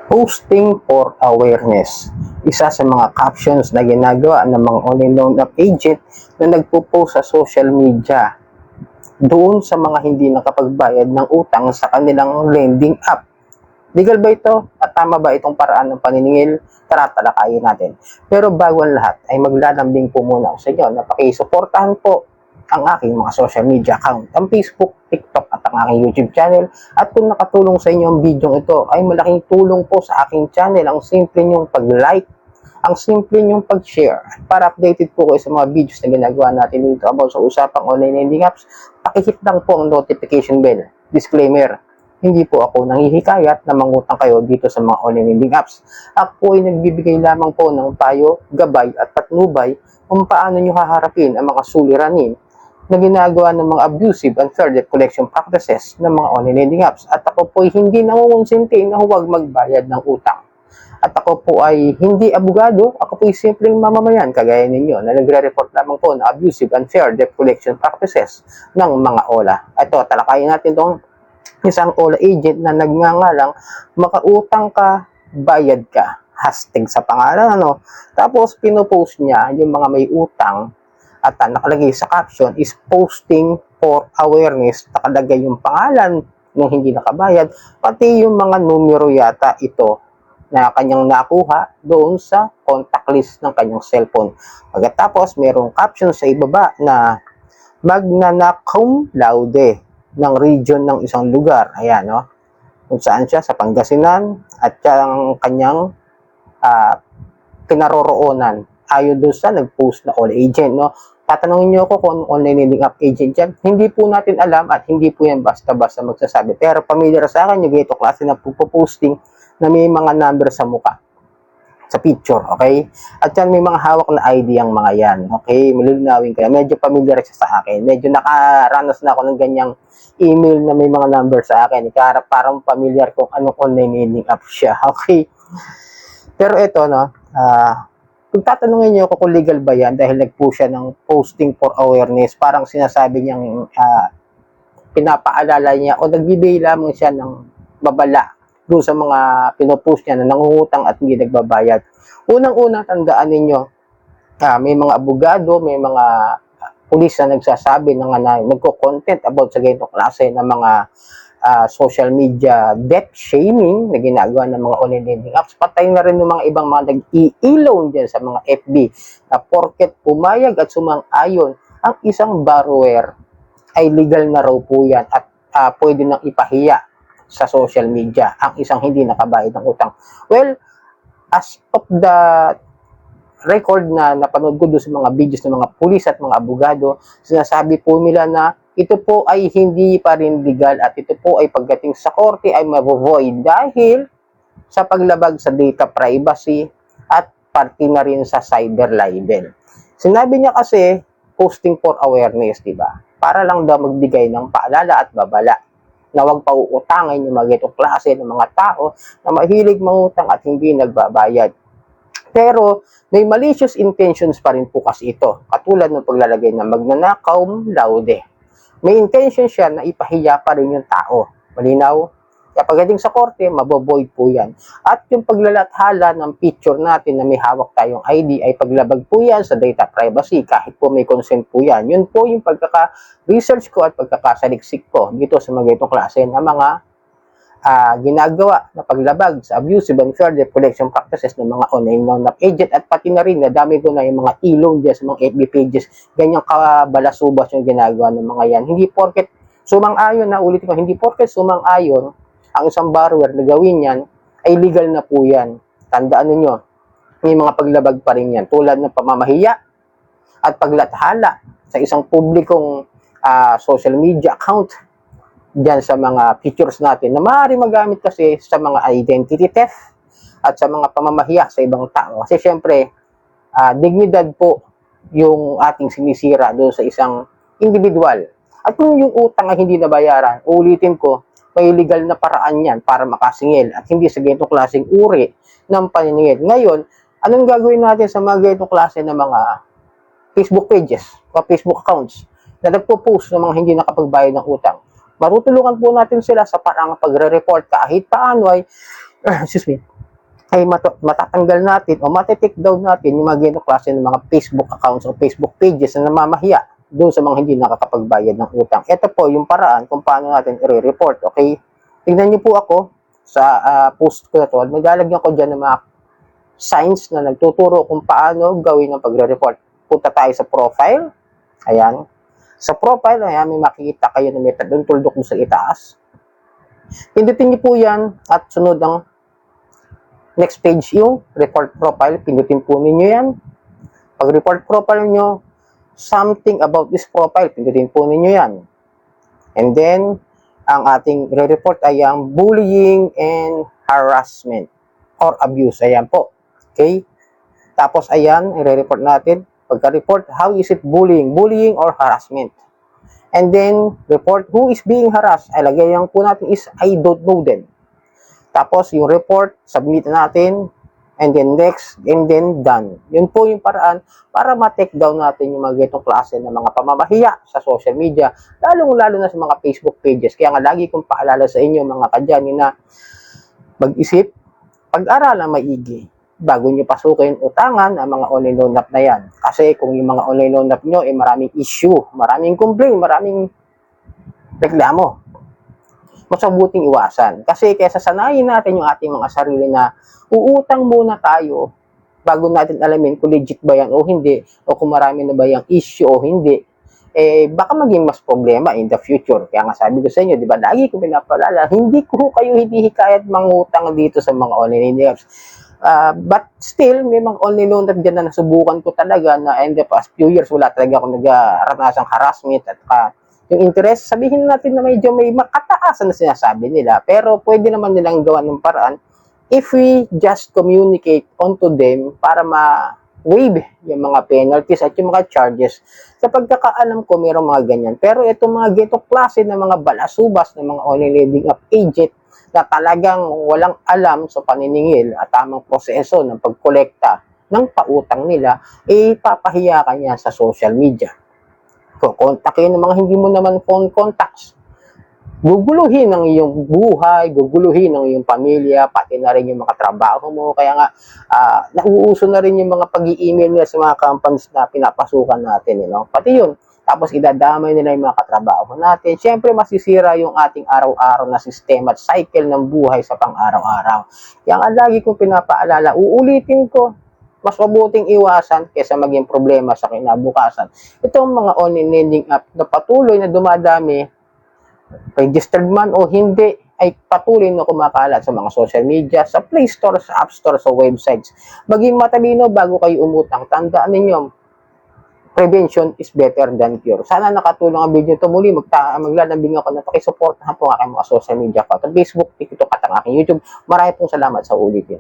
Posting for awareness. Isa sa mga captions na ginagawa ng mga online loan app agent na nagpo-post sa social media doon sa mga hindi nakapagbayad ng utang sa kanilang lending app. Legal ba ito? At tama ba itong paraan ng paniningil? Tara, talakayin natin. Pero bago ang lahat, ay maglalambing po muna ako sa inyo na pakisuportahan po ang aking mga social media account, ang Facebook, TikTok at ang aking YouTube channel. At kung nakatulong sa inyo ang video ito, ay malaking tulong po sa aking channel ang simple nyong pag-like, ang simple nyong pag-share. Para updated po kayo sa mga videos na ginagawa natin dito about sa usapang online lending apps, pakihit lang po ang notification bell. Disclaimer, hindi po ako nanghihikayat na mangutang kayo dito sa mga online lending apps. Ako ay nagbibigay lamang po ng payo, gabay at patnubay kung paano nyo haharapin ang mga suliranin na ginagawa ng mga abusive and fair debt collection practices ng mga online lending apps. At ako po ay hindi nangungonsinti na huwag magbayad ng utang. At ako po ay hindi abogado, ako po ay simpleng mamamayan kagaya ninyo na nagre-report lamang po na abusive and fair debt collection practices ng mga OLA. Ito, talakayin natin itong isang OLA agent na nagngangalang makautang ka, bayad ka. Hashtag sa pangalan, ano? Tapos, pinopost niya yung mga may utang at nakalagay sa caption is posting for awareness. Nakalagay yung pangalan ng hindi nakabayad, pati yung mga numero yata ito na kanyang nakuha doon sa contact list ng kanyang cellphone. Pagkatapos, merong caption sa ibaba na magna cum laude ng region ng isang lugar. Ayan, no? Kung saan siya, sa Pangasinan, at ang kanyang pinaroroonan. Ayon doon sa nag-post na all agent, no? Tatanungin niyo ako kung online lending app agent yan. Hindi po natin alam at hindi po yan basta-basta magsasabi. Pero familiar sa akin yung ganito klase na posting na may mga number sa mukha, sa picture, okay? At yan, may mga hawak na ID ang mga yan, okay? Malinawin ko yan. Medyo familiar siya sa akin. Medyo nakaranas na ako ng ganyang email na may mga number sa akin. Parang familiar kung anong online lending app siya, okay? Pero ito, no, kung tatanungin niyo ako kung legal ba yan dahil nag-post siya ng posting for awareness, parang sinasabi niyang pinapaalala niya o nagbibigay lamang siya ng babala doon sa mga pinopost niya na nangungutang at hindi nagbabayad. Unang-una, tandaan ninyo, may mga abogado, may mga pulis na nagsasabi na nagko-content about sa ganitong klase ng mga social media debt shaming na ginagawa ng mga online lending apps. Patay na rin ng mga ibang mga nag-i-loan dyan sa mga FB na porket pumayag at sumang-ayon ang isang borrower ay legal na raw po yan at pwede nang ipahiya sa social media ang isang hindi nakabayad ng utang. Well, as of the record na napanood ko doon sa mga videos ng mga pulis at mga abogado, sinasabi po nila na ito po ay hindi pa rin legal at ito po ay pagdating sa korte ay mavo-void dahil sa paglabag sa data privacy at pati na rin sa cyber libel. Sinabi niya kasi posting for awareness, di ba? Para lang daw magbigay ng paalala at babala na huwag pauutangin yung mga ganitong klase ng mga tao na mahilig mangutang at hindi nagbabayad. Pero may malicious intentions pa rin po kasi ito, katulad ng paglalagay ng magna cum laude. May intention siya na ipahiya pa rin yung tao. Malinaw? Kaya pagdating sa korte, mabovoid po yan. At yung paglalathala ng picture natin na may hawak tayong ID ay paglabag po yan sa data privacy kahit po may consent po yan. Yun po yung pagkaka-research ko at pagkakasaliksik ko dito sa mga itong klase na mga ginagawa na paglabag sa abusive and fair debt collection practices ng mga online loan app agent at pati na rin na dami ko na yung mga e-loan dyan sa mga FB pages, ganyang kabalasubas yung ginagawa ng mga yan. Hindi porket sumang-ayon na, ulitin ko, hindi porket sumang-ayon ang isang borrower na gawin yan, ay legal na po yan. Tandaan ninyo, may mga paglabag pa rin yan, tulad ng pamamahiya at paglathala sa isang publikong social media account dyan sa mga pictures natin na maaari magamit kasi sa mga identity theft at sa mga pamamahiya sa ibang tao. Kasi syempre, dignidad po yung ating sinisira doon sa isang individual. At kung yung utang ay hindi nabayaran, ulitin ko, may legal na paraan yan para makasingil at hindi sa ganitong klaseng uri ng paniningil. Ngayon, anong gagawin natin sa mga ganitong klase ng mga Facebook pages o Facebook accounts na nagpo-post ng mga hindi nakapagbayad ng utang? Matutulungan po natin sila sa parang pagre-report kahit paano ay excuse me, ay matatanggal natin o matitake down natin yung mga ganitong klase ng mga Facebook accounts o Facebook pages na namamahiya doon sa mga hindi nakakapagbayad ng utang. Ito po yung paraan kung paano natin i-report, okay? Tingnan niyo po ako sa post ko na to. Maglalagyan ko dyan ng mga signs na nagtuturo kung paano gawin ang pagre-report. Punta tayo sa profile. Ayan. Sa profile, ayan, may makikita kayo na may doon tuldok mo sa itaas. Pindutin niyo po yan at sunod ang next page yung report profile. Pindutin po ninyo yan. Pag report profile nyo, something about this profile, pindutin po ninyo yan. And then, ang ating re-report ay ang bullying and harassment or abuse. Ayan po. Okay? Tapos, ayan, i-report natin. Pagka-report, how is it bullying? Bullying or harassment? And then, report who is being harassed. Ay, lagyan po natin is I don't know them. Tapos, yung report, submit natin. And then next, and then done. Yun po yung paraan para ma-take down natin yung mga ganitong klase ng mga pamamahiya sa social media, lalong-lalo na sa mga Facebook pages. Kaya nga lagi kong paalala sa inyo mga kadyani na mag-isip, pag-aralan maigi bago nyo pasukin utangan ang mga online loan app na yan. Kasi kung yung mga online loan app nyo ay maraming issue, maraming complaint, maraming reklamo, mas mabuting iwasan. Kasi kaysa sanayin natin yung ating mga sarili na uutang muna tayo bago natin alamin kung legit ba yan o hindi, o kung marami na ba yung issue o hindi, eh baka maging mas problema in the future. Kaya nga sabi ko sa inyo, di ba, lagi ko pinapalala, hindi ko kayo hikayat mangutang dito sa mga online apps. But still, may mga online loan app dyan na nasubukan ko talaga na in the past few years, wala talaga akong nag-aranasang harassment at yung interest, sabihin natin na medyo may makataasan na sinasabi nila, pero pwede naman nilang gawan ng paraan if we just communicate onto them para ma-waive yung mga penalties at yung mga charges. Sa pagkakaalam ko, mayroong mga ganyan. Pero itong mga ganitong klase ng mga balasubas ng mga online lending app agent na talagang walang alam sa paniningil at tamang proseso ng pagkolekta ng pautang nila, eh papahiya ka niya sa social media. Kukontakin ng mga hindi mo naman phone contacts. Guguluhin ang iyong buhay, guguluhin ang iyong pamilya, pati na rin yung mga trabaho mo. Kaya nga, nauuso na rin yung mga pag-i-email nila sa mga companies na pinapasukan natin. You know? Pati yun. Tapos idadamay nila yung mga katrabaho natin. Siyempre, masisira yung ating araw-araw na sistema at cycle ng buhay sa pang-araw-araw. Kaya nga, lagi kong pinapaalala, uulitin ko, mas mabuting iwasan kaysa maging problema sa kinabukasan. Itong mga online lending app na patuloy na dumadami, registered man o hindi, ay patuloy na kumakalat sa mga social media, sa Play Store, sa App Store, sa websites. Maging matalino bago kayo umutang. Tandaan ninyo, prevention is better than cure. Sana nakatulong ang video ito. Muli, maglalambing ako na pakisuportahan po ang aking mga social media ko. At Facebook, TikTok at ang aking YouTube. Marami pong salamat sa ulitin.